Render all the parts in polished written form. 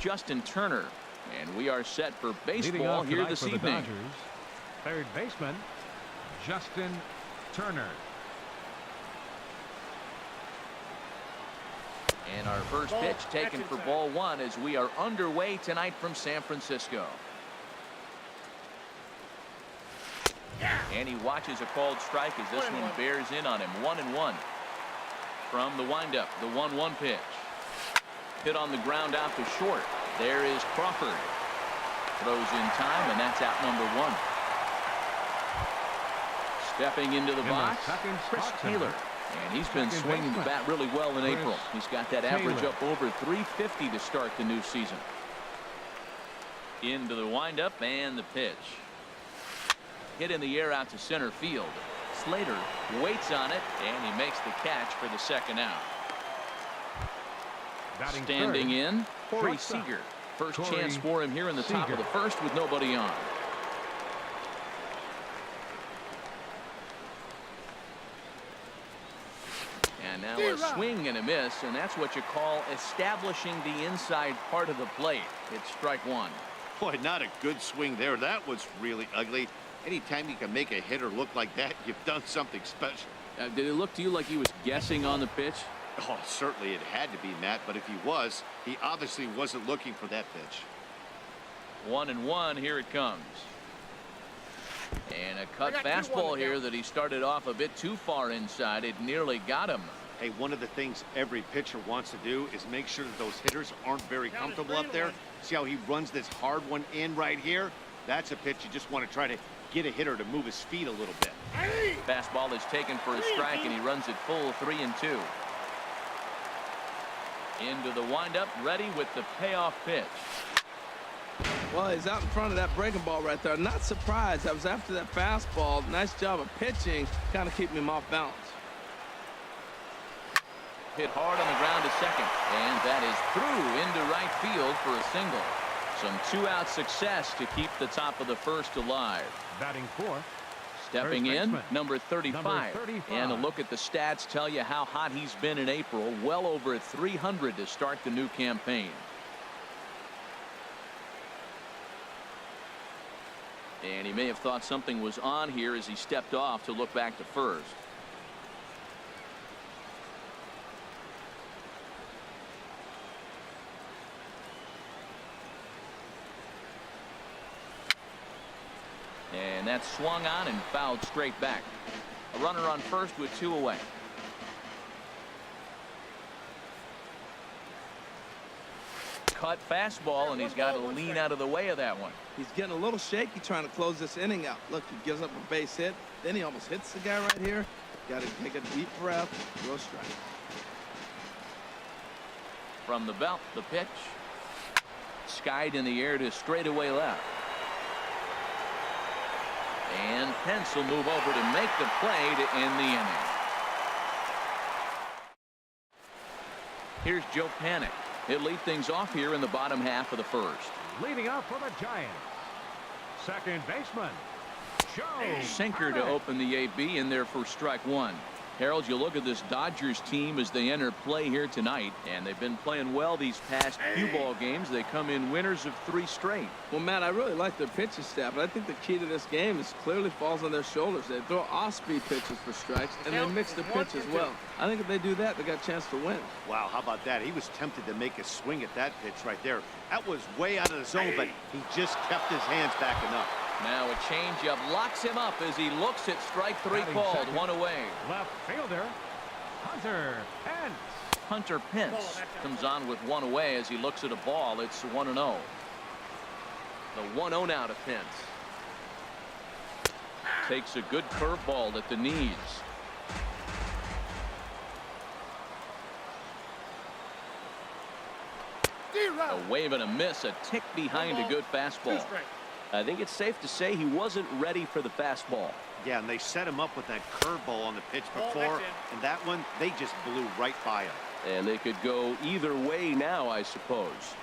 Justin Turner. And we are set for Leading baseball off here tonight this for the evening. Dodgers, third baseman Justin Turner. And our first pitch taken for ball one as we are underway tonight from San Francisco. And he watches a called strike as this one bears in on him. 1-1. From the windup, the 1-1 pitch. Hit on the ground out to short. There is Crawford. Throws in time, and that's out number one. Stepping into the box, Chris Taylor. And he's been swinging the bat really well in April. He's got that average up over 350 to start the new season. Into the windup and the pitch. Hit in the air out to center field. Slater waits on it, and he makes the catch for the second out. Standing in, Corey Seager. First chance for him here in the top of the first with nobody on. And now a swing and a miss, and that's what you call establishing the inside part of the plate. It's strike one. Boy, not a good swing there. That was really ugly. Anytime you can make a hitter look like that, you've done something special. Did it look to you like he was guessing on the pitch? Oh, certainly it had to be, Matt, but if he was, he obviously wasn't looking for that pitch. 1-1, here it comes. And a cut fastball here that he started off a bit too far inside. It nearly got him. Hey, one of the things every pitcher wants to do is make sure that those hitters aren't very comfortable up there. See how he runs this hard one in right here? That's a pitch you just want to try to get a hitter to move his feet a little bit. Fastball is taken for a strike, and he runs it full 3-2. Into the windup, ready with the payoff pitch. Well, he's out in front of that breaking ball right there. Not surprised. I was after that fastball. Nice job of pitching, kind of keeping him off balance. Hit hard on the ground to second, and that is through into right field for a single. Some two-out success to keep the top of the first alive. Batting fourth. Stepping in, number 35. And a look at the stats tell you how hot he's been in April. Well over 300 to start the new campaign. And he may have thought something was on here as he stepped off to look back to first. And that's swung on and fouled straight back. A runner on first with two away. Cut fastball, and he's got to lean out of the way of that one. He's getting a little shaky trying to close this inning out. Look, he gives up a base hit. Then he almost hits the guy right here. Got to take a deep breath. Throw a strike. From the belt, the pitch. Skied in the air to straightaway left. And Pence will move over to make the play to end the inning. Here's Joe Panik. He'll lead things off here in the bottom half of the first. Leading off for the Giants, second baseman Joe Sinker to open the AB in there for strike one. Harold, you look at this Dodgers team as they enter play here tonight, and they've been playing well these past few ball games. They come in winners of 3 straight. Well, Matt, I really like their pitching staff, but I think the key to this game is clearly falls on their shoulders. They throw off-speed pitches for strikes, and they mix the pitch as well. I think if they do that, they got a chance to win. Wow, how about that? He was tempted to make a swing at that pitch right there. That was way out of the zone, but he just kept his hands back enough. Now a changeup locks him up as he looks at strike 3 called. One away. left fielder Hunter Pence. Hunter Pence comes on with 1 away as he looks at a ball. It's 1-0. The 1-0 now to Pence. Takes a good curveball at the knees. A wave and a miss, a tick behind a good fastball. I think it's safe to say he wasn't ready for the fastball. Yeah, and they set him up with that curveball on the pitch before, and that one, they just blew right by him. And they could go either way now, I suppose.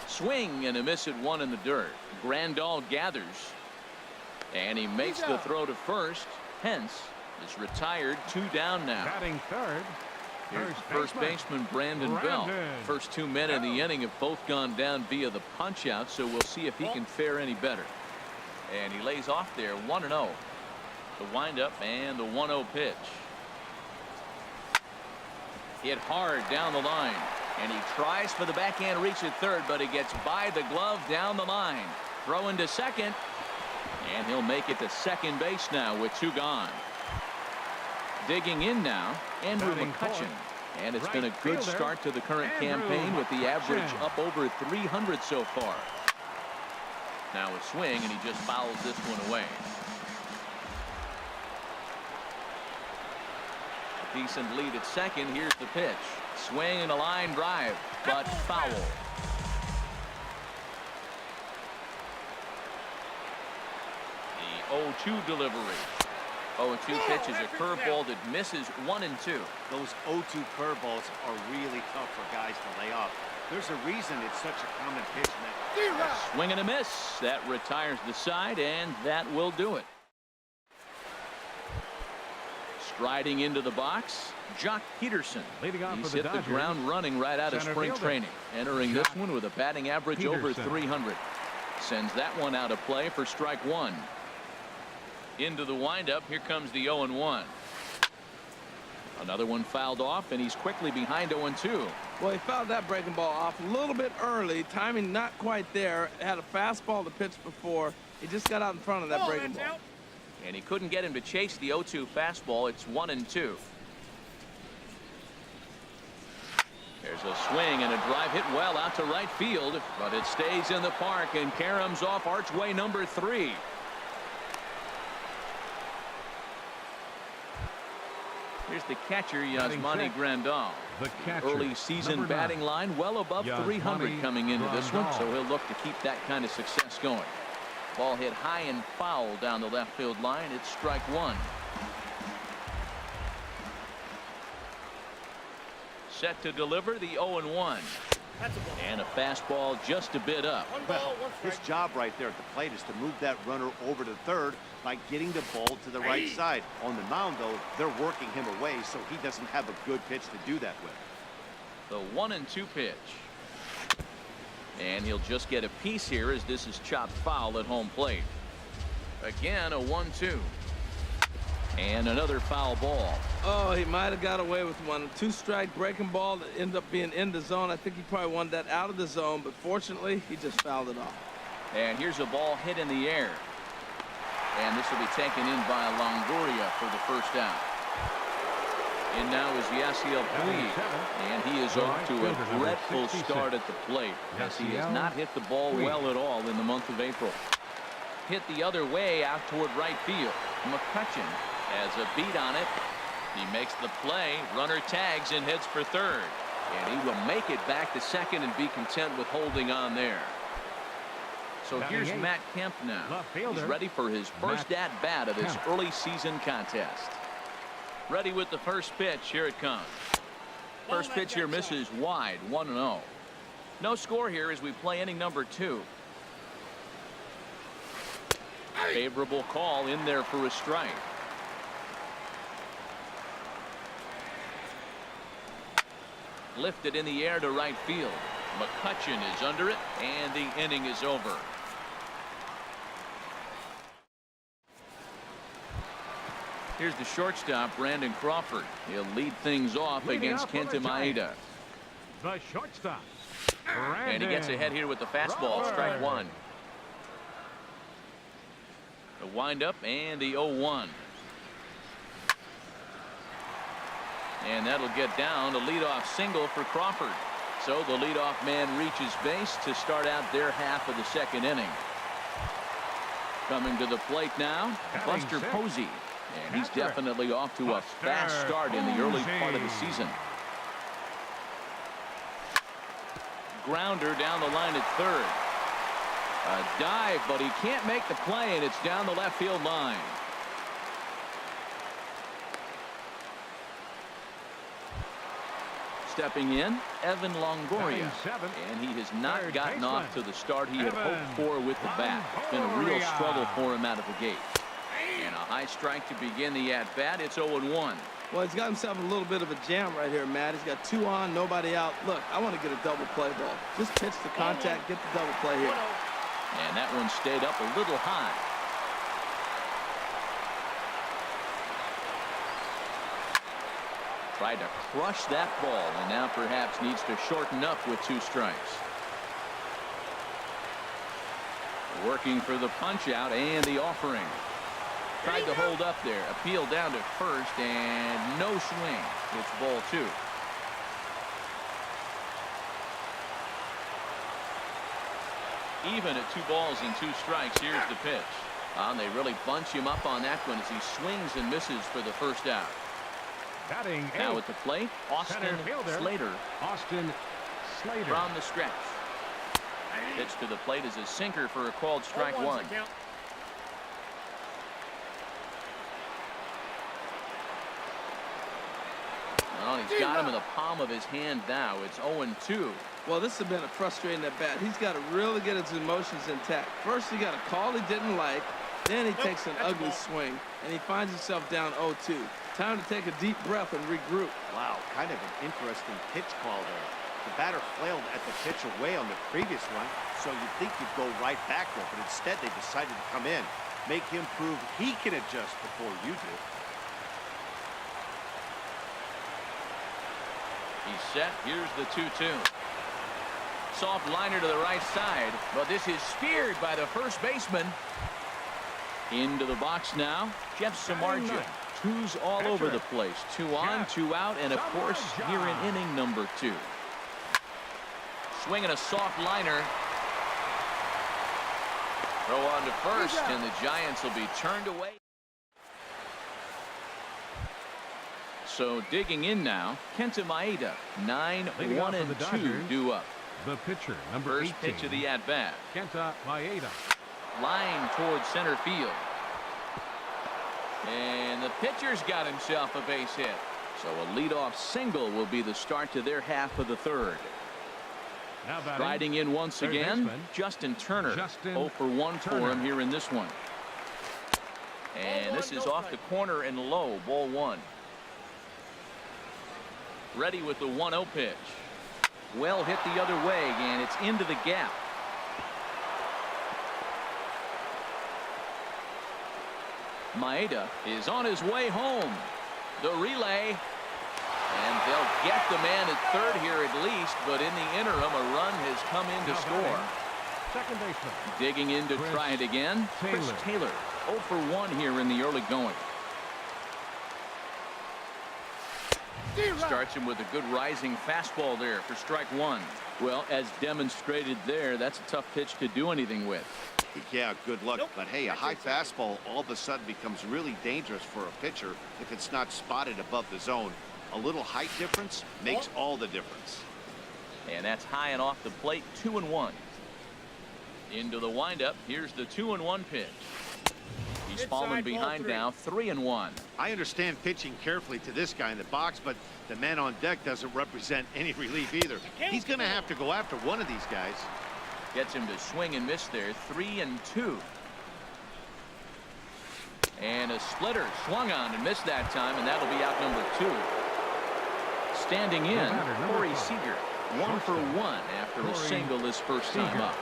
Swing and a miss at 1 in the dirt. Grandal gathers. And he makes the throw to first. Pence is retired, 2 down now. Batting third Here's first baseman Brandon Belt. First 2 men in the inning have both gone down via the punch out, so we'll see if he can fare any better. And he lays off there 1-0. The windup and the 1-0 pitch. Hit hard down the line, and he tries for the backhand reach at third, but he gets by the glove down the line. Throw into second, and he'll make it to second base now with 2 gone. Digging in now, Andrew McCutchen. And it's been a good start to the current campaign with the average up over 300 so far. Now a swing, and he just fouls this one away. A decent lead at second. Here's the pitch. Swing and a line drive, but foul. The 0-2 delivery. 0-2 pitch is a curveball that misses 1 and 2. Those 0-2 curveballs are really tough for guys to lay off. There's a reason it's such a common pitch. Swing and a miss. That retires the side, and that will do it. Striding into the box, Jock Peterson. He's hit the ground running right out of spring training. Entering this one with a batting average over 300. Sends that one out of play for strike 1. Into the windup. Here comes the 0-1. Another one fouled off, and he's quickly behind 0-2. Well, he fouled that breaking ball off a little bit early. Timing not quite there. Had a fastball to pitch before. He just got out in front of that breaking ball. And he couldn't get him to chase the 0-2 fastball. It's 1-2. There's a swing and a drive hit well out to right field, but it stays in the park and caroms off archway number 3. Here's the catcher, Yasmani Grandal. Early season batting line well above 300 coming into this one, so he'll look to keep that kind of success going. Ball hit high and foul down the left field line. It's strike 1. Set to deliver the 0-1. And a fastball just a bit up. Well, his job right there at the plate is to move that runner over to third by getting the ball to the right side. On the mound, though, they're working him away, so he doesn't have a good pitch to do that with. The 1-2 pitch. And he'll just get a piece here as this is chopped foul at home plate. Again, a 1-2. And another foul ball. Oh, he might have got away with one. 2-strike breaking ball that ended up being in the zone. I think he probably wanted that out of the zone, but fortunately, he just fouled it off. And here's a ball hit in the air. And this will be taken in by Longoria for the first out. In now is Yasiel Puig, and he is off to a dreadful start at the plate as he has not hit the ball well at all in the month of April. Hit the other way out toward right field. McCutchen has a beat on it. He makes the play. Runner tags and heads for third. And he will make it back to second and be content with holding on there. So here's Matt Kemp now. He's ready for his first at-bat of this early season contest. Ready with the first pitch. Here it comes. First pitch here misses wide. 1-0. No score here as we play inning number 2. Favorable call in there for a strike. Lifted in the air to right field. McCutchen is under it, and the inning is over. Here's the shortstop, Brandon Crawford. He'll lead things off against Kenta Maeda. The shortstop, And he gets ahead here with the fastball. Strike 1. The windup and the 0-1. And that'll get down. The leadoff single for Crawford. So the leadoff man reaches base to start out their half of the second inning. Coming to the plate now, Buster Posey. And he's definitely off to a fast start in the early part of the season. Grounder down the line at third. A dive, but he can't make the play, and it's down the left field line. Stepping in, Evan Longoria. And he has not gotten off to the start he had hoped for with the bat. It's been a real struggle for him out of the gate. And a high strike to begin the at-bat. It's 0-1. Well, he's got himself a little bit of a jam right here, Matt. He's got 2 on, nobody out. Look, I want to get a double play ball. Just pitch the contact, get the double play here. And that one stayed up a little high. Tried to crush that ball, and now perhaps needs to shorten up with 2 strikes. Working for the punch out and the offering. Tried to hold up there. Appeal down to first, and no swing. It's ball 2. Even at 2 balls and 2 strikes, here's the pitch. And they really bunch him up on that one as he swings and misses for the first out. Batting Now 8th, at the plate, Austin center fielder, Slater Austin Slater. from the stretch. Pitch to the plate is a sinker for a called strike 1. Well, he's got him in the palm of his hand now. It's 0-2. Well, this has been a frustrating at bat. He's got to really get his emotions intact. First, he got a call he didn't like. Then he takes an ugly swing, and he finds himself down 0-2. Time to take a deep breath and regroup. Wow, kind of an interesting pitch call there. The batter flailed at the pitch away on the previous one, so you'd think you'd go right back there, but instead they decided to come in, make him prove he can adjust before you do. He's set. Here's the 2-2. Soft liner to the right side, but this is speared by the first baseman. Into the box now, Jeff Samardzija. 2's all over the place. 2 on, 2 out, and of course, here in inning number 2. Swinging a soft liner. Throw on to first, and the Giants will be turned away. So digging in now, Kenta Maeda, 9-1-2 due up. The pitcher, number First 18. pitch of the at-bat. Kenta Maeda. Line towards center field. And the pitcher's got himself a base hit. So a leadoff single will be the start to their half of the 3rd. Now batting, Riding in once third again, baseman, Justin Turner. Justin 0 for 1 for Turner. him here in this one. And this is off the corner and low, ball 1. Ready with the 1-0 pitch. Well hit the other way, and it's into the gap. Maeda is on his way home. The relay. And they'll get the man at 3rd here at least, but in the interim, a run has come in to score. Second baseman. Digging in to Chris try it again. Chris Taylor, 0 for 1 here in the early going. Starts him with a good rising fastball there for strike 1. Well, as demonstrated there, that's a tough pitch to do anything with. Yeah, good luck. But hey, a high fastball all of a sudden becomes really dangerous for a pitcher if it's not spotted above the zone. A little height difference makes all the difference. And that's high and off the plate, 2-1. Into the windup. Here's the 2-1 pitch. He's fallen behind now, 3-1. I understand pitching carefully to this guy in the box, but the man on deck doesn't represent any relief either. He's going to have to go after one of these guys. Gets him to swing and miss there, 3-2. And a splitter swung on and missed that time, and that'll be out number 2. Standing in, Corey Seager, 1 for 1 after a single his first time up.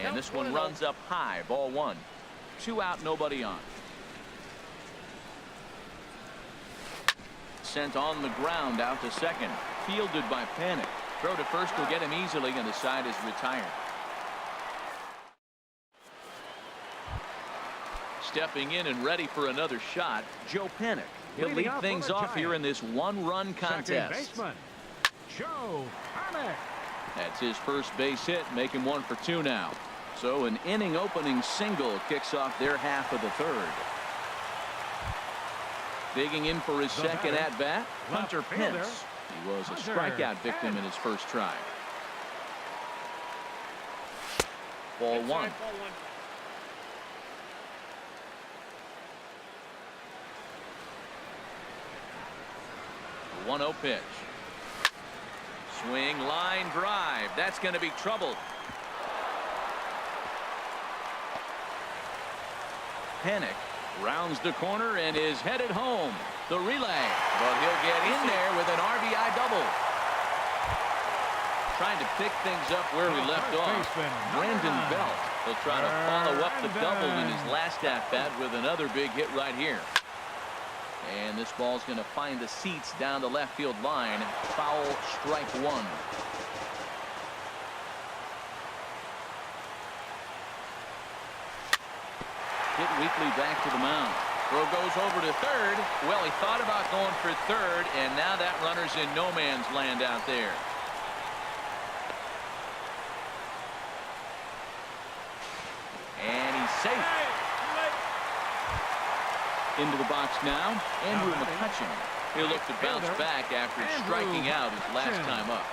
And this one runs up high, ball 1. 2 out, nobody on. Sent on the ground out to second. Fielded by Panik. Throw to first will get him easily, and the side is retired. Stepping in and ready for another shot, Joe Panik. He'll lead things off here in this 1-run contest. Second baseman, Joe Panik. That's his first base hit, make him 1 for 2 now. So an inning opening single kicks off their half of the 3rd. Digging in for his second at bat, Hunter Pence. He was a strikeout victim in his first try. Ball 1. The 1-0 pitch. Swing, line drive. That's going to be trouble. Panik Rounds the corner and is headed home. The relay, but he'll get in there with an RBI double. Trying to pick things up where we left off. Brandon Belt will try to follow up the double in his last at-bat with another big hit right here. And this ball's going to find the seats down the left field line. Foul, strike one. Hit Weekly back to the mound. Throw goes over to third. Well, he thought about going for third, and now that runner's in no man's land out there. And he's safe. Into the box now, Andrew McCutchen. He'll look to bounce back after striking out his last time up.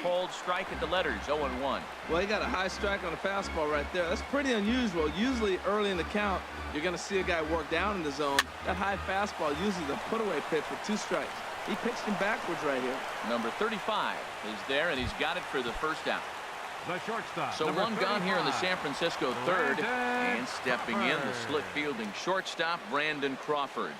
Cold strike at the letters, 0-1. Well, he got a high strike on a fastball right there. That's pretty unusual. Usually early in the count, you're going to see a guy work down in the zone. That high fastball usually the put-away pitch with 2 strikes. He pitched him backwards right here. Number 35 is there, and he's got it for the first out. The shortstop. So one gone here in the San Francisco third. And stepping in, the slick fielding shortstop, Brandon Crawford.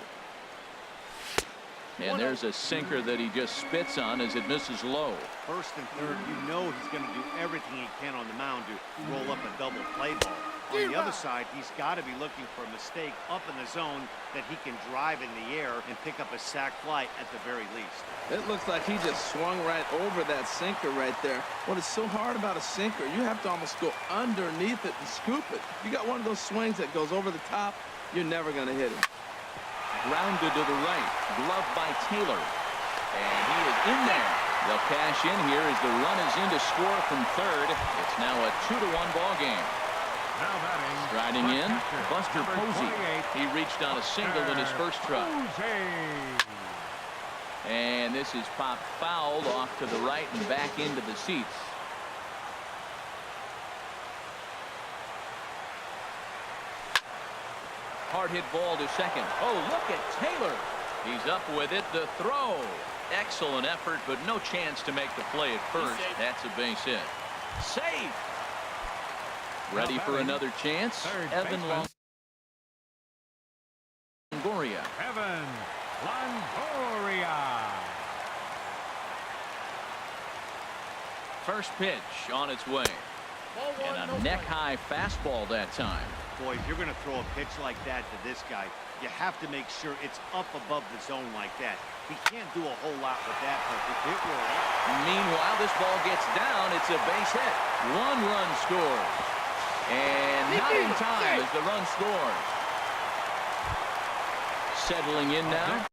And there's a sinker that he just spits on as it misses low. First and third, you know he's going to do everything he can on the mound to roll up a double play ball. On the other side, he's got to be looking for a mistake up in the zone that he can drive in the air and pick up a sac fly at the very least. It looks like he just swung right over that sinker right there. What is so hard about a sinker, you have to almost go underneath it and scoop it. You got one of those swings that goes over the top, you're never going to hit it. Grounded to the right, gloved by Taylor. And he is in there. They'll cash in here as the run is in to score from third. It's now a 2-1 ball game. Now batting. Striding in, Buster Posey. He reached on a single in his first try. And this is popped foul off to the right and back into the seats. Hard hit ball to second. Oh, look at Taylor. He's up with it. The throw. Excellent effort, but no chance to make the play at first. That's a base hit. Safe. Ready for another chance. Evan Longoria. Evan Longoria. First pitch on its way. And a neck-high fastball that time. Boy, if you're going to throw a pitch like that to this guy, you have to make sure it's up above the zone like that. He can't do a whole lot with that, but if it were... Meanwhile, this ball gets down. It's a base hit. 1 run scores. And not in time as the run scores. Settling in now.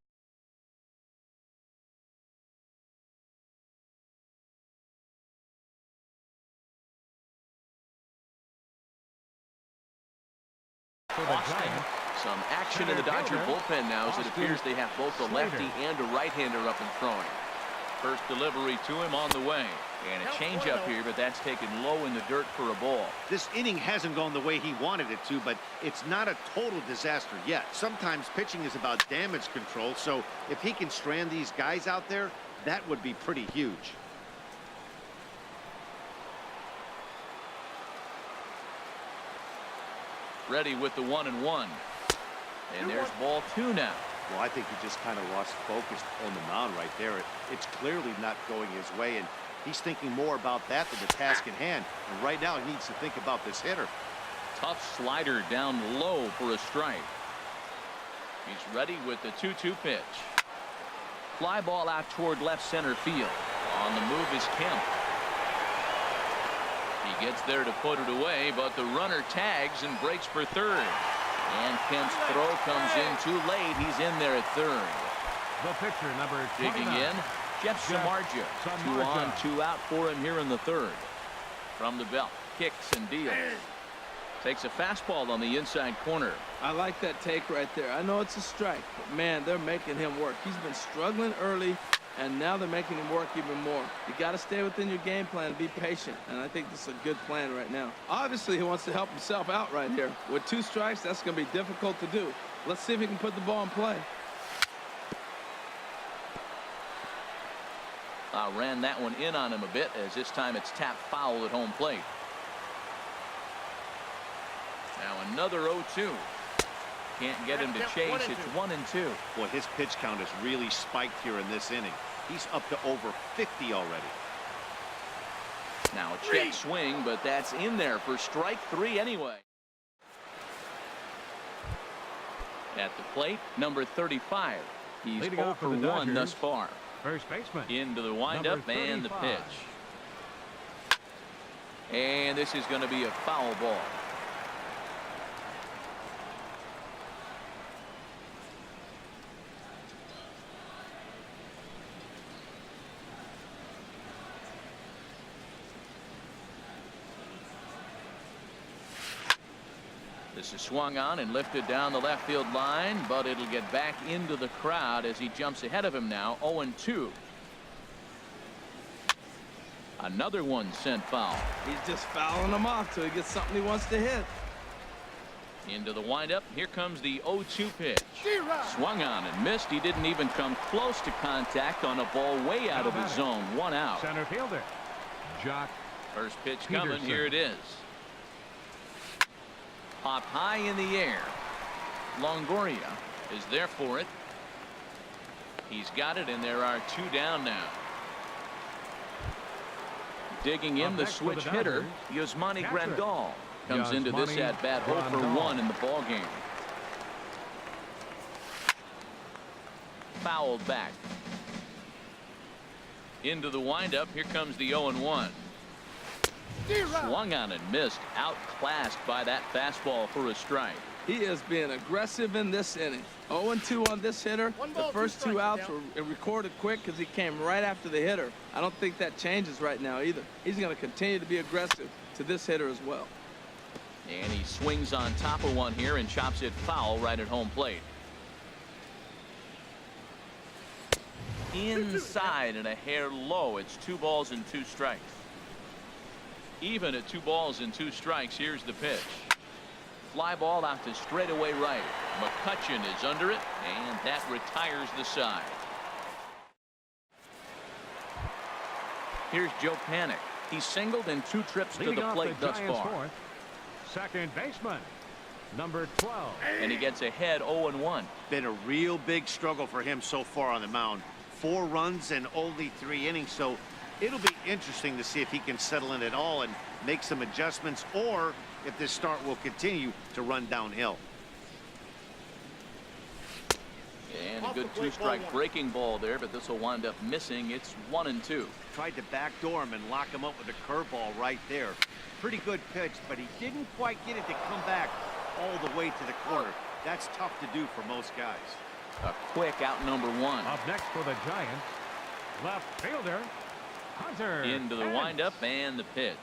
Some action in the Dodger bullpen now as it appears they have both a lefty and a right-hander up and throwing. First delivery to him on the way. And a changeup here, but that's taken low in the dirt for a ball. This inning hasn't gone the way he wanted it to, but it's not a total disaster yet. Sometimes pitching is about damage control, so if he can strand these guys out there, that would be pretty huge. Ready with the 1-1. And there's ball 2 now. Well, I think he just kind of lost focus on the mound right there. It's clearly not going his way, and he's thinking more about that than the task at hand. And right now, he needs to think about this hitter. Tough slider down low for a strike. He's ready with the 2-2 pitch. Fly ball out toward left center field. On the move is Kemp. He gets there to put it away, but the runner tags and breaks for third. And Kemp's throw comes in too late. He's in there at third. The pitcher, number 29. Digging in, Jeff Samardzija. 2 on, 2 out for him here in the third. From the belt, kicks and deals. Takes a fastball on the inside corner. I like that take right there. I know it's a strike, but man, they're making him work. He's been struggling early, and now they're making him work even more. You got to stay within your game plan and be patient, and I think this is a good plan right now. Obviously, he wants to help himself out right here. With 2 strikes, that's going to be difficult to do. Let's see if he can put the ball in play. Ran that one in on him a bit, as this time it's tapped foul at home plate. Now another 0-2. Can't get him to chase. It's 1-2. Boy, his pitch count has really spiked here in this inning. He's up to over 50 already. Now a check swing, but that's in there for strike 3 anyway. At the plate, number 35. He's Leading 0 off for for the 1 thus Dodgers, far. First baseman. Into the windup number and the 35. pitch. And this is going to be a foul ball. This is swung on and lifted down the left field line, but it'll get back into the crowd as he jumps ahead of him now. 0-2. Another one sent foul. He's just fouling them off till he gets something he wants to hit. Into the windup. Here comes the 0-2 pitch. Swung on and missed. He didn't even come close to contact on a ball way out of his zone. 1 out. Center fielder, Jock. First pitch coming. Peterson. Here it is. Pop high in the air. Longoria is there for it. He's got it, and there are 2 down now. Digging in Up the next for switch the hitter, Dodgers, Yasmani catcher. Grandal comes into this Yasmani at-bat 0 for Grandal. 1 in the ball game. Fouled back. Into the windup. Here comes the 0-1. Swung on and missed. Outclassed by that fastball for a strike. He is being aggressive in this inning. 0-2 on this hitter. The first 2 outs were recorded quick because he came right after the hitter. I don't think that changes right now either. He's going to continue to be aggressive to this hitter as well. And he swings on top of one here and chops it foul right at home plate. Inside and a hair low. It's 2 balls and 2 strikes. Even at 2 balls and 2 strikes. Here's the pitch. Fly ball out to straightaway right. McCutchen is under it, and that retires the side. Here's Joe Panik. He's singled in 2 trips to Leading the off plate the thus Giants' far. fourth, second baseman, number 12. And he gets ahead 0-1. Been a real big struggle for him so far on the mound. 4 runs in only 3 innings, so it'll be interesting to see if he can settle in at all and make some adjustments, or if this start will continue to run downhill. And a good 2-strike breaking ball there, but this will wind up missing. It's 1-2. Tried to backdoor him and lock him up with a curveball right there. Pretty good pitch, but he didn't quite get it to come back all the way to the corner. That's tough to do for most guys. A quick out number 1. Up next for the Giants, left fielder, Hunter Into the Pence. windup and the pitch.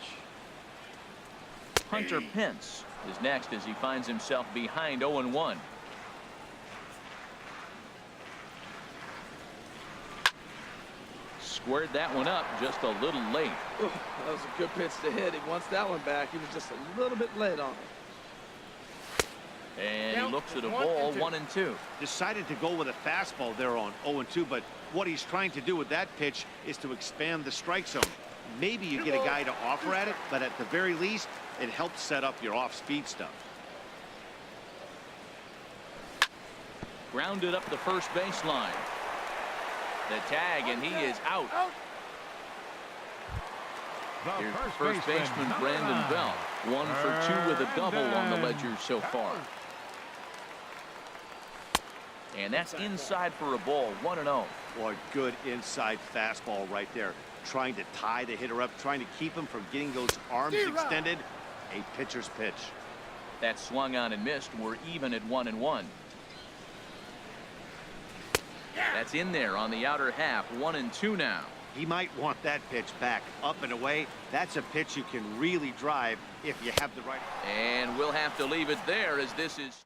Hunter Pence is next as he finds himself behind 0-1. Squared that one up just a little late. Ooh, that was a good pitch to hit. He wants that one back. He was just a little bit late on it. And he looks at a ball 1-2. Decided to go with a fastball there on 0-2, but what he's trying to do with that pitch is to expand the strike zone. Maybe you get a guy to offer at it, but at the very least, it helps set up your off-speed stuff. Grounded up the first baseline. The tag, and he is out. The Here's first baseman number Brandon 9. Belt. 1 for 2 with a double on the ledger so far. And that's inside for a ball. 1-0. Boy, good inside fastball right there. Trying to tie the hitter up, trying to keep him from getting those arms extended. A pitcher's pitch. That swung on and missed. We're even at 1-1. That's in there on the outer half. 1-2 now. He might want that pitch back up and away. That's a pitch you can really drive if you have the right. And we'll have to leave it there as this is.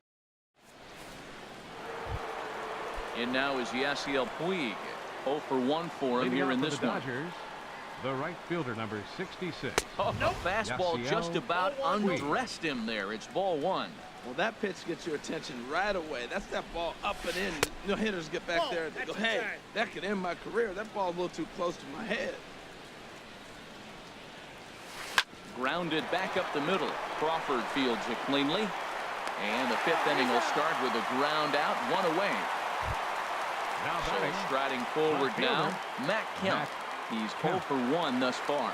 And now is Yasiel Puig. 0 for 1 for him Leading here off in for this the one. Dodgers, the right fielder, number 66. Oh, fastball Yasiel just about Puig. undressed him there. It's ball 1. Well, that pitch gets your attention right away. That's that ball up and in. You know, hitters get back there and they go, hey, that could end my career. That ball's a little too close to my head. Grounded back up the middle. Crawford fields it cleanly. And the 5th inning will start with a ground out, 1 away. Now So batting, striding forward left now, fielder, Matt Kemp. He's 0 for 1 thus far.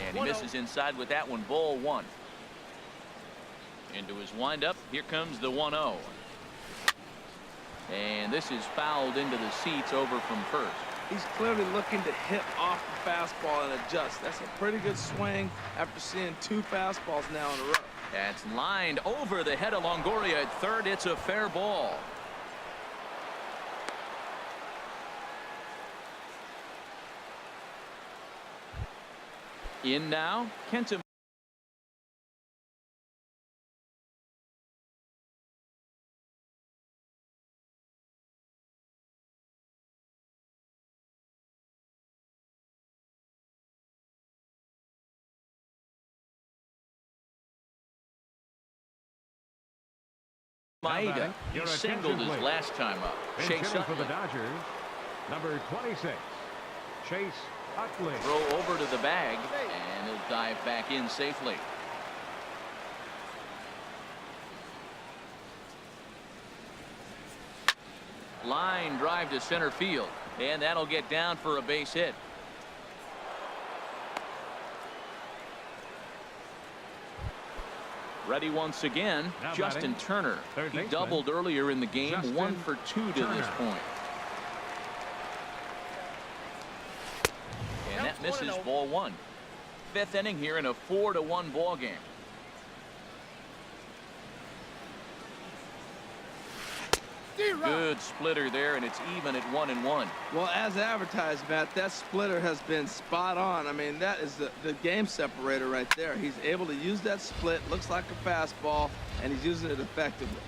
And he misses inside with that one, ball 1. Into his windup, here comes the 1-0. And this is fouled into the seats over from first. He's clearly looking to hit off the fastball and adjust. That's a pretty good swing after seeing 2 fastballs now in a row. That's lined over the head of Longoria at third. It's a fair ball. In now, Kenta. Maeda. He singled his last time up. Chase for the Utley. Dodgers, number 26, Chase Utley. Throw over to the bag, and he'll dive back in safely. Line drive to center field, and that'll get down for a base hit. Ready once again, Now Justin batting, Turner. third He baseman, doubled earlier in the game, Justin 1 for 2 to this Turner. point. And that misses, ball 1. 5th inning here in a 4-1 ball game. Good splitter there, and it's even at 1-1. Well, as advertised, Matt, that splitter has been spot on. I mean, that is the game separator right there. He's able to use that split, looks like a fastball, and he's using it effectively.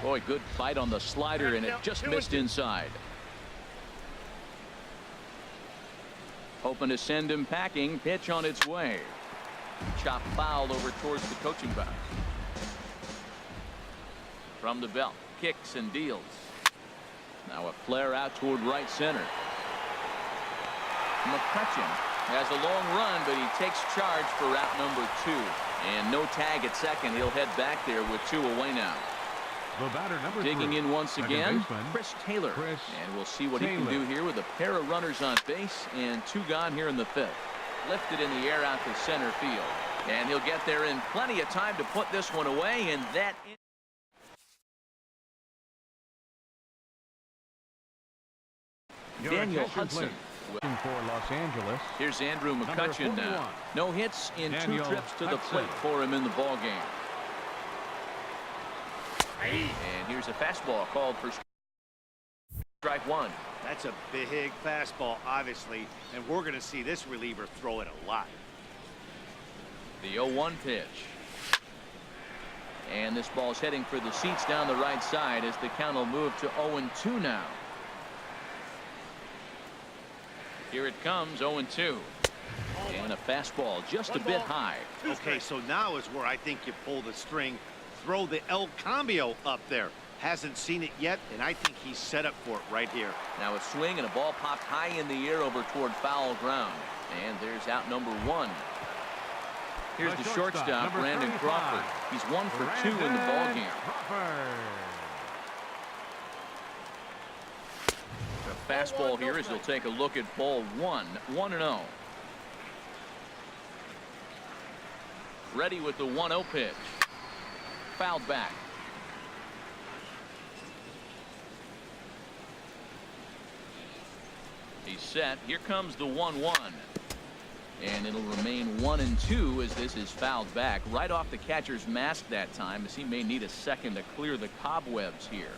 Boy, good fight on the slider, and it just missed inside. Hoping to send him packing. Pitch on its way. Chop foul over towards the coaching box. From the belt, kicks and deals. Now a flare out toward right center. McCutchen has a long run, but he takes charge for route number 2. And no tag at second. He'll head back there with 2 away now. The batter, number Digging 3, in once second again, baseman, Chris Taylor. Chris And we'll see what he can Taylor. do here with a pair of runners on base and 2 gone here in the 5th. Lifted in the air out to center field. And he'll get there in plenty of time to put this one away, and that Your Daniel attention, Hudson. please. For Los Angeles, Here's Andrew Number McCutchen 41. now. No hits in Daniel 2 trips to the Hudson. plate for him in the ball game. And here's a fastball called for strike 1. That's a big fastball, obviously, and we're going to see this reliever throw it a lot. The 0-1 pitch. And this ball's heading for the seats down the right side as the count will move to 0-2 now. Here it comes, 0-2. And a fastball just a bit high. Okay, so now is where I think you pull the string. Throw the El Cambio up there. Hasn't seen it yet, and I think he's set up for it right here. Now a swing and a ball popped high in the air over toward foul ground. And there's out number 1. Here's the shortstop, number Brandon 35. Crawford. He's 1 for 2 in the ball game. Crawford. The fastball here as he'll take a look at ball 1, 1-0. Ready with the 1-0 pitch. Fouled back. He's set. Here comes the 1-1. And it'll remain 1-2 as this is fouled back right off the catcher's mask that time, as he may need a second to clear the cobwebs here.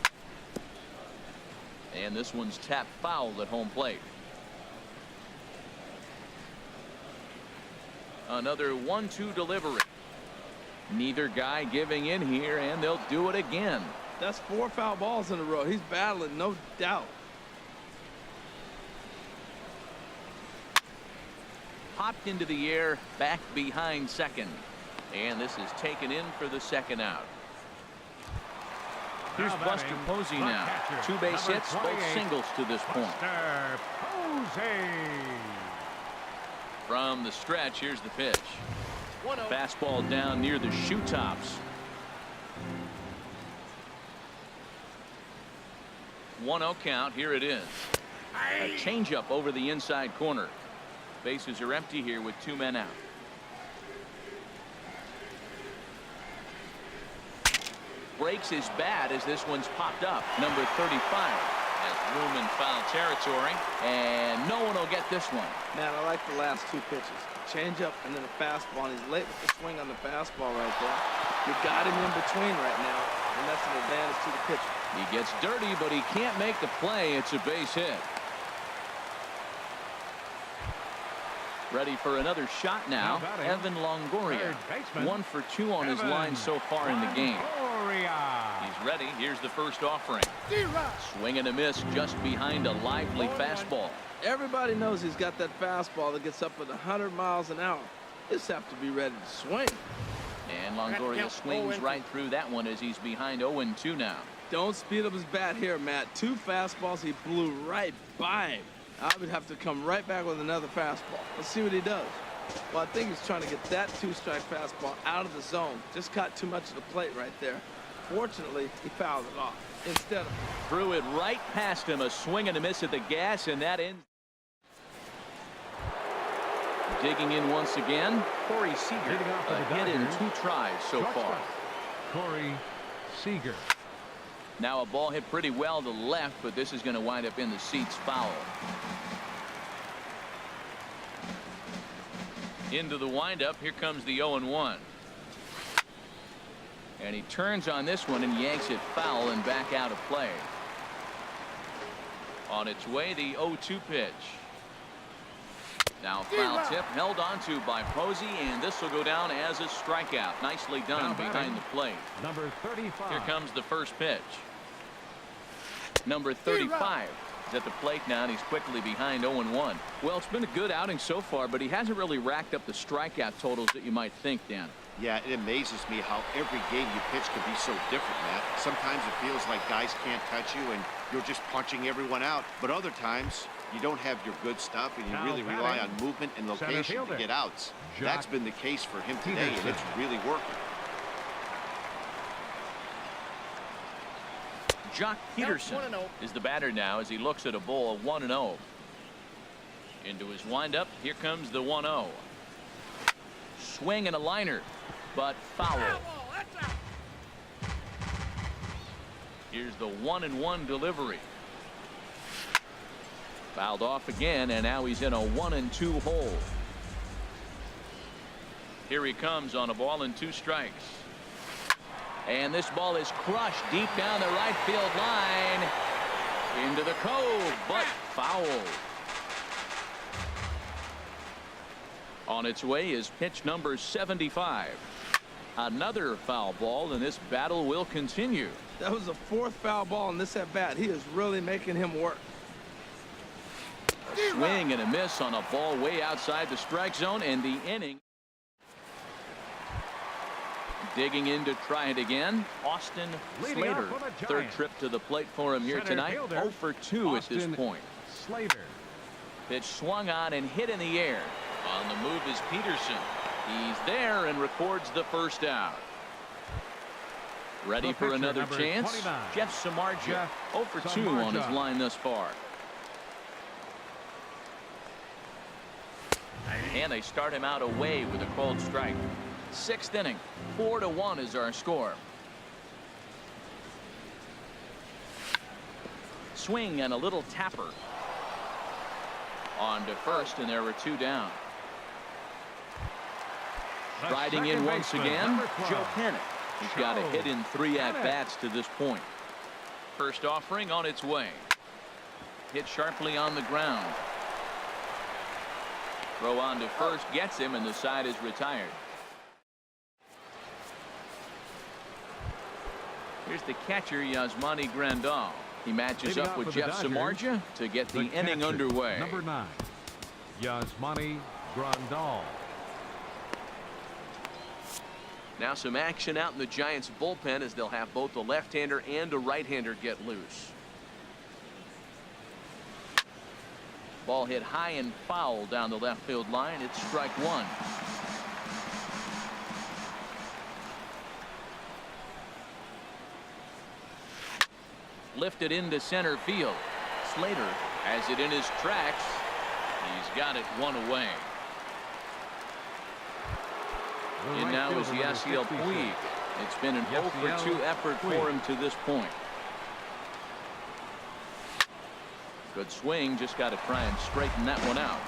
And this one's tapped foul at home plate. Another 1-2 delivery. Neither guy giving in here, and they'll do it again. That's 4 foul balls in a row. He's battling, no doubt. Popped into the air, back behind second. And this is taken in for the second out. Here's Buster Posey now. 2 base hits, both singles to this point. Buster Posey. From the stretch, here's the pitch. Fastball down near the shoe tops. 1-0 count. Here it is. A changeup over the inside corner. Bases are empty here with 2 men out. Breaks his bat as this one's popped up. Number 35 has room in foul territory, and no one will get this one. Man, I like the last 2 pitches. Changeup and then a fastball. And he's late with the swing on the fastball right there. You got him in between right now, and that's an advantage to the pitcher. He gets dirty, but he can't make the play. It's a base hit. Ready for another shot now. Evan Longoria. 1 for 2 on his line so far in the game. He's ready. Here's the first offering. Swing and a miss just behind a lively fastball. Everybody knows he's got that fastball that gets up at 100 miles an hour. Just have to be ready to swing. And Longoria swings right through that one as he's behind 0-2 now. Don't speed up his bat here, Matt. 2 fastballs, he blew right by him. I would have to come right back with another fastball. Let's see what he does. Well, I think he's trying to get that 2-strike fastball out of the zone. Just caught too much of the plate right there. Fortunately, he fouled it off instead of. Threw it right past him. A swing and a miss at the gas, and that ends. Digging in once again, Corey Seager. A hit in 2 tries so far. Corey Seager. Now a ball hit pretty well to left, but this is going to wind up in the seats foul. Into the windup. Here comes the 0-1. And he turns on this one and yanks it foul and back out of play. On its way, the 0-2 pitch. Now foul tip held onto by Posey, and this will go down as a strikeout. Nicely done behind the plate. Number 35. Here comes the first pitch. Number 35 is at the plate now, and he's quickly behind 0-1. Well, it's been a good outing so far, but he hasn't really racked up the strikeout totals that you might think, Dan. Yeah, it amazes me how every game you pitch can be so different, Matt. Sometimes it feels like guys can't touch you and you're just punching everyone out. But other times, you don't have your good stuff and you really rely on movement and location to get outs. That's been the case for him today, and it's really working. Jock Peterson is the batter now as he looks at a ball of 1-0. Into his windup. Here comes the 1-0. Swing and a liner, but foul. Here's the 1-1 delivery. Fouled off again, and now he's in a 1-2 hole. Here he comes on a ball and 2 strikes. And this ball is crushed deep down the right field line. Into the cove, but foul. On its way is pitch number 75. Another foul ball, and this battle will continue. That was the 4th foul ball in this at bat. He is really making him work. A swing and a miss on a ball way outside the strike zone, and the inning. Digging in to try it again. Austin Slater. 3rd trip to the plate for him here tonight. 0 for 2 at this point. Slater. Pitch swung on and hit in the air. On the move is Peterson. He's there and records the first out. Ready for another chance. 29. Jeff Samardzija. 0 for 2 on his line thus far. And they start him out away with a cold strike. 6th inning. 4-1 is our score. Swing and a little tapper. On to first, and there were 2 down. Riding in once again, Joe Panik. He's got a hit in 3 at-bats to this point. First offering on its way. Hit sharply on the ground. Throw on to first gets him, and the side is retired. Here's the catcher, Yasmani Grandal. He matches up with Jeff Samardzija to get the inning underway. Number 9, Yasmani Grandal. Now some action out in the Giants bullpen as they'll have both a left-hander and a right-hander get loose. Ball hit high and foul down the left field line. It's strike one. Lifted into center field. Slater has it in his tracks. He's got it one away. And now is Yasiel Puig. It's been an 0-for-2 effort for him to this point. Good swing, just got to try and straighten that one out.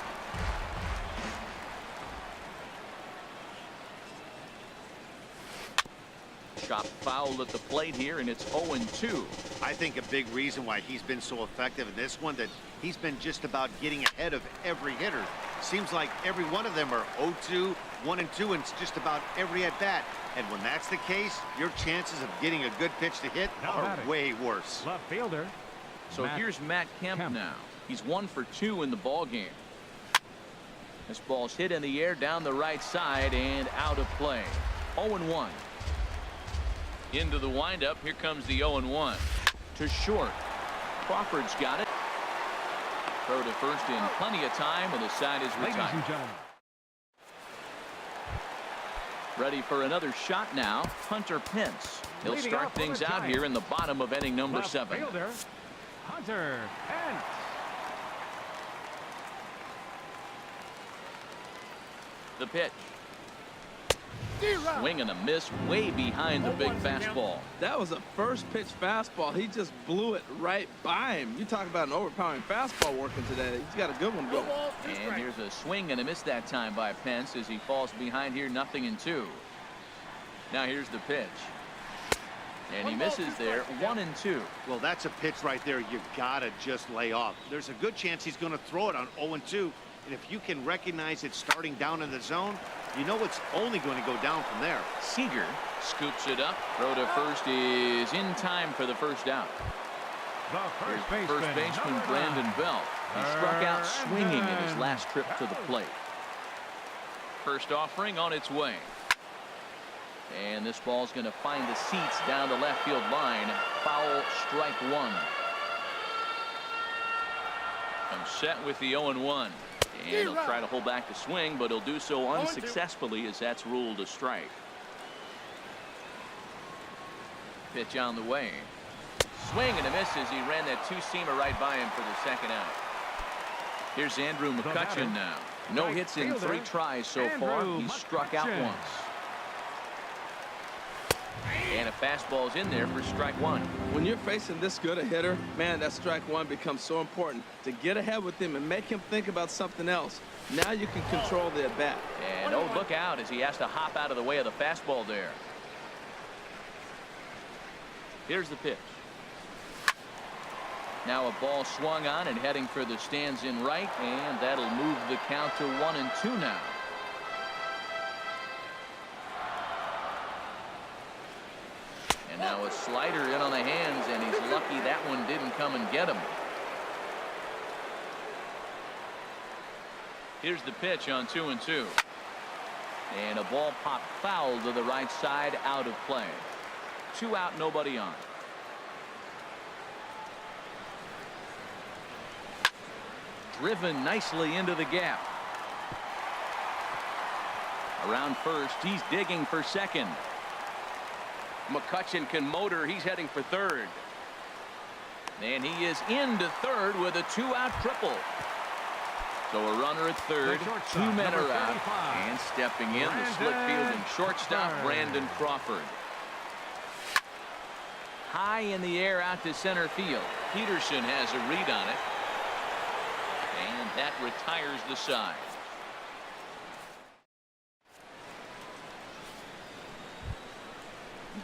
Chop foul at the plate here, and it's 0-2. I think a big reason why he's been so effective in this one, that he's been just about getting ahead of every hitter. Seems like every one of them are 0-2, 1-2, and it's just about every at bat. And when that's the case, your chances of getting a good pitch to hit are way worse. Left fielder. So here's Matt Kemp now. He's 1 for 2 in the ball game. This ball's hit in the air down the right side and out of play. 0-1. Into the windup. Here comes the 0-1 to short. Crawford's got it. Throw to first in plenty of time, and the side is Ladies retired. and gentlemen. Ready for another shot now. Hunter Pence. He'll Leading start off for things the out here in the bottom of inning number Left 7. fielder, Hunter Pence. The pitch. Swing and a miss way behind the big fastball. That was a first pitch fastball. He just blew it right by him. You talk about an overpowering fastball working today. He's got a good one going. And here's a swing and a miss that time by Pence as he falls behind here 0-2. Now here's the pitch. And he misses there. 1-2. Well, that's a pitch right there you gotta just lay off. There's a good chance he's going to throw it on 0-2. And if you can recognize it starting down in the zone, you know it's only going to go down from there. Seager scoops it up. Throw to first is in time for the first out. The First baseman Brandon Belt. He struck out swinging in his last trip to the plate. First offering on its way. And this ball's going to find the seats down the left field line. Foul, strike one. I'm set with the 0-1. And he'll try to hold back the swing, but he'll do so unsuccessfully as that's ruled a strike. Pitch on the way. Swing and a miss as he ran that two-seamer right by him for the second out. Here's Andrew McCutchen now. No hits in 3 tries so far. He's struck out once. And a fastball's in there for strike one. When you're facing this good a hitter, man, that strike one becomes so important to get ahead with him and make him think about something else. Now you can control the at bat. And oh, look out as he has to hop out of the way of the fastball there. Here's the pitch. Now a ball swung on and heading for the stands in right, and that'll move the count to 1-2 now. And now a slider in on the hands, and he's lucky that one didn't come and get him. Here's the pitch on 2-2. And a ball popped foul to the right side, out of play. 2 out, nobody on. Driven nicely into the gap. Around first, he's digging for second. McCutchen can motor. He's heading for third. And he is into third with a 2-out triple. So a runner at third, 2 men are out. And stepping in, the split field and shortstop, Brandon Crawford. High in the air out to center field. Peterson has a read on it. And that retires the side.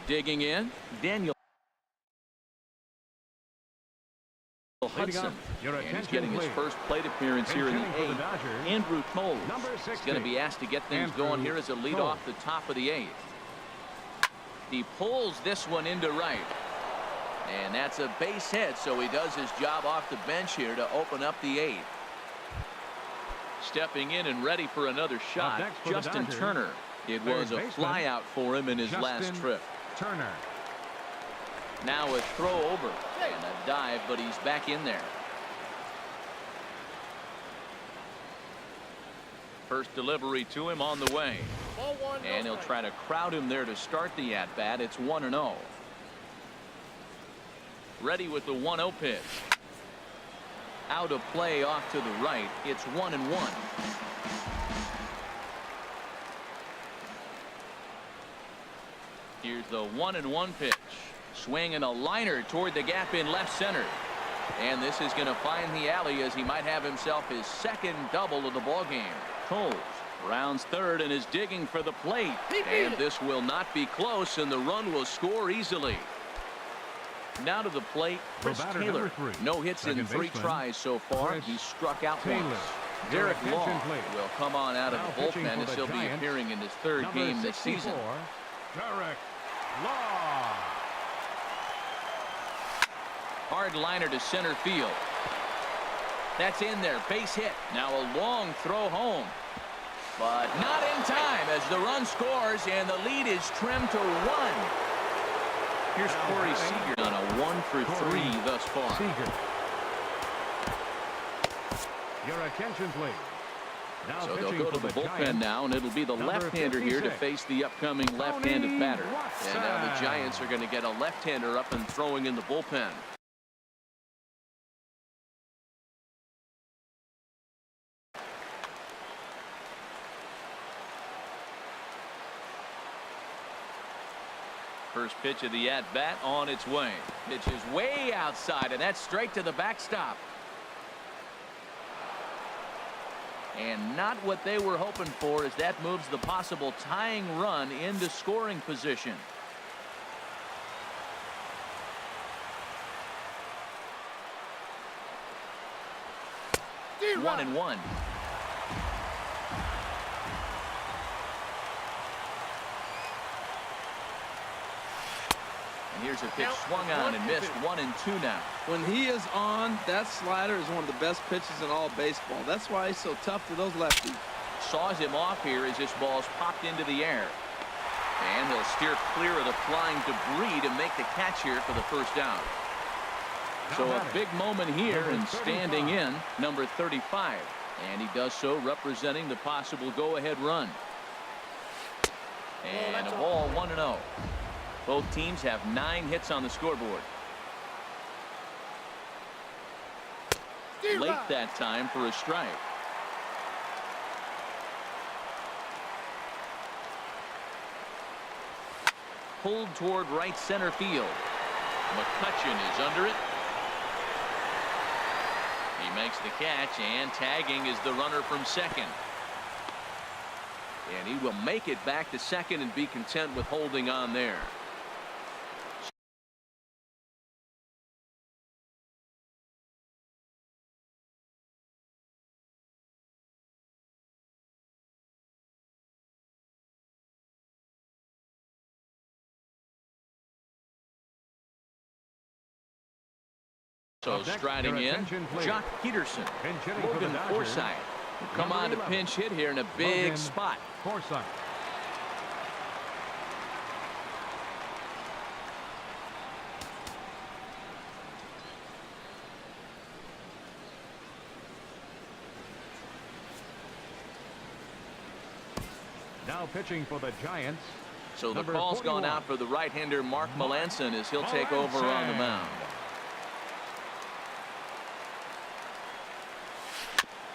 Digging in, Daniel Hudson. And he's getting his first plate appearance here in the 8th. Andrew Toles is going to be asked to get things going here as a lead off the top of the 8th. He pulls this one into right. And that's a base hit, so he does his job off the bench here to open up the 8th. Stepping in and ready for another shot, Justin Turner. It Third was a baseman, fly out for him in his last Justin trip. Turner. Now a throw over and a dive, but he's back in there. First delivery to him on the way. And he'll try to crowd him there to start the at-bat. It's 1-0. Ready with the 1-0 pitch. Out of play off to the right. It's 1-1. Here's the 1-1 pitch. Swinging a liner toward the gap in left center. And this is going to find the alley as he might have himself his second double of the ball game. Coles rounds third and is digging for the plate. And this will not be close, and the run will score easily. Now to the plate, Chris Taylor. No hits in 3 tries so far. He's struck out once. Derek Law will come on out of the bullpen as he'll be appearing in his 3rd game this season. Derek Law. Hard liner to center field. That's in there. Base hit. Now a long throw home. But not in time as the run scores and the lead is trimmed to 1. Here's Corey Seager on a 1 for 3 thus far. Seager. Your attention, please. Now So they'll go to the bullpen now, and it'll be the left-hander here to face the upcoming left-handed batter. And now the Giants are going to get a left-hander up and throwing in the bullpen. First pitch of the at-bat on its way. Pitch is way outside, and that's straight to the backstop. And not what they were hoping for, as that moves the possible tying run into scoring position. One and one. And here's a pitch swung on and missed. 1-2 now. When he is on, that slider is one of the best pitches in all baseball. That's why he's so tough to those lefties. Saws him off here as this ball's popped into the air. And he'll steer clear of the flying debris to make the catch here for the first out. So a big moment here, and standing in, number 35. And he does so representing the possible go-ahead run. And a ball 1-0. Both teams have 9 hits on the scoreboard. Late that time for a strike. Pulled toward right center field. McCutchen is under it. He makes the catch, and tagging is the runner from second. And he will make it back to second and be content with holding on there. So striding in, Jock Peterson. Logan Forsythe will come on to pinch hit here in a big spot. Forsythe. Now pitching for the Giants. So the call's gone out for the right-hander Mark Melanson as he'll take over on the mound.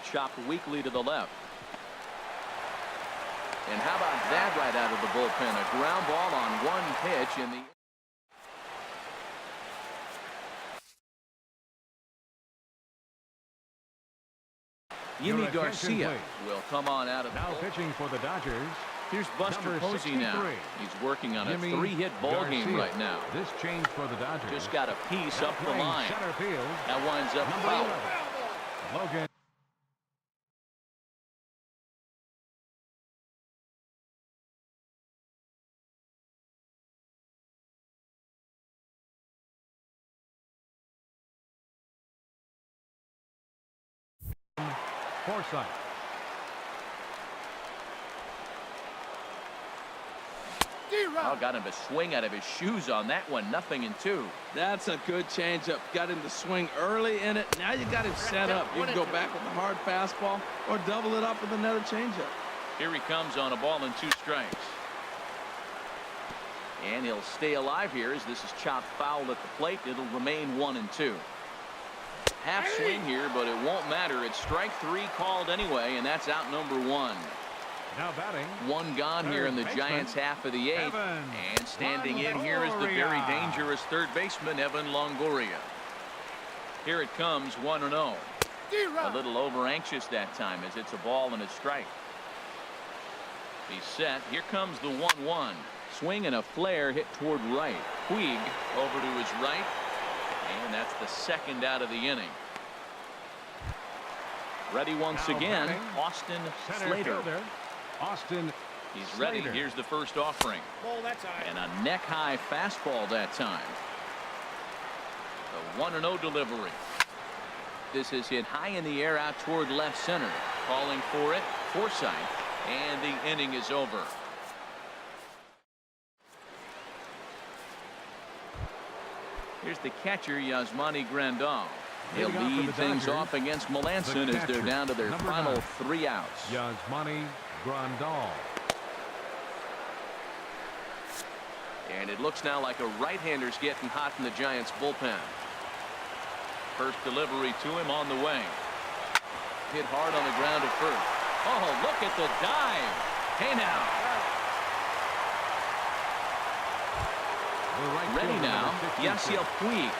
Chopped weakly to the left. And how about that right out of the bullpen? A ground ball on one pitch in the Yimi Garcia will come on out of the now pitching for the Dodgers. Here's Buster Posey now. He's working on a 3-hit ball game right now. This change for the Dodgers. Just got a piece up the line. Center field. That winds up foul. Logan. Forsythe. Oh, got him to swing out of his shoes on that one. 0-2. That's a good changeup. Got him to swing early in it. Now you got him set up. You can go back with a hard fastball or double it up with another changeup. Here he comes on a ball and 2 strikes. And he'll stay alive here as this is chopped foul at the plate. It'll remain 1-2. Half swing here, but it won't matter. It's strike 3 called anyway, and that's out number 1. Now batting. 1 gone here in the baseman, Giants' half of the 8th. Evan And standing in here is the very Longoria. dangerous third baseman, Evan Longoria. Here it comes, 1-0. A little over anxious that time as it's a ball and a strike. He's set. Here comes the 1-1. Swing and a flare hit toward right. Puig over to his right. And that's the second out of the inning. Ready once Now again, batting, Austin Center Slater. fielder, Austin He's ready. Slater. Here's the first offering. And a neck-high fastball that time. The 1-0 delivery. This is hit high in the air out toward left center. Calling for it, Forsythe, and the inning is over. Here's the catcher, Yasmani Grandal. He'll Leading off for lead the things Dodgers, off against Melanson the as they're catcher, down to their number final 9. 3 outs. Yasmani Grandal. And it looks now like a right-hander's getting hot in the Giants bullpen. First delivery to him on the way. Hit hard on the ground at first. Oh, look at the dive. Hey now. The right Ready fielder, now, number 52. Yasiel Puig.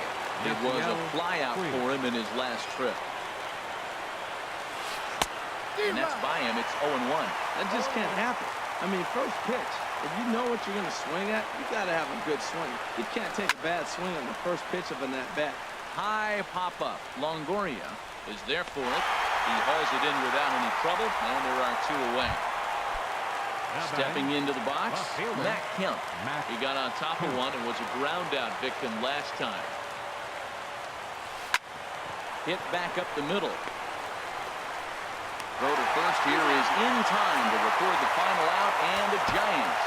It was a Yasiel flyout Puig. for him in his last trip. And that's by him. It's 0-1. That just can't happen. I mean, first pitch, if you know what you're going to swing at, you got to have a good swing. You can't take a bad swing on the first pitch of an at-bat. High pop-up. Longoria is there for it. He hauls it in without any trouble, and there are 2 away. Now Stepping batting, into the box, left fielder, Matt Kemp. Matt He got on top of Kemp. one and was a ground-out victim last time. Hit back up the middle. Throw to first here is in time to record the final out, and the Giants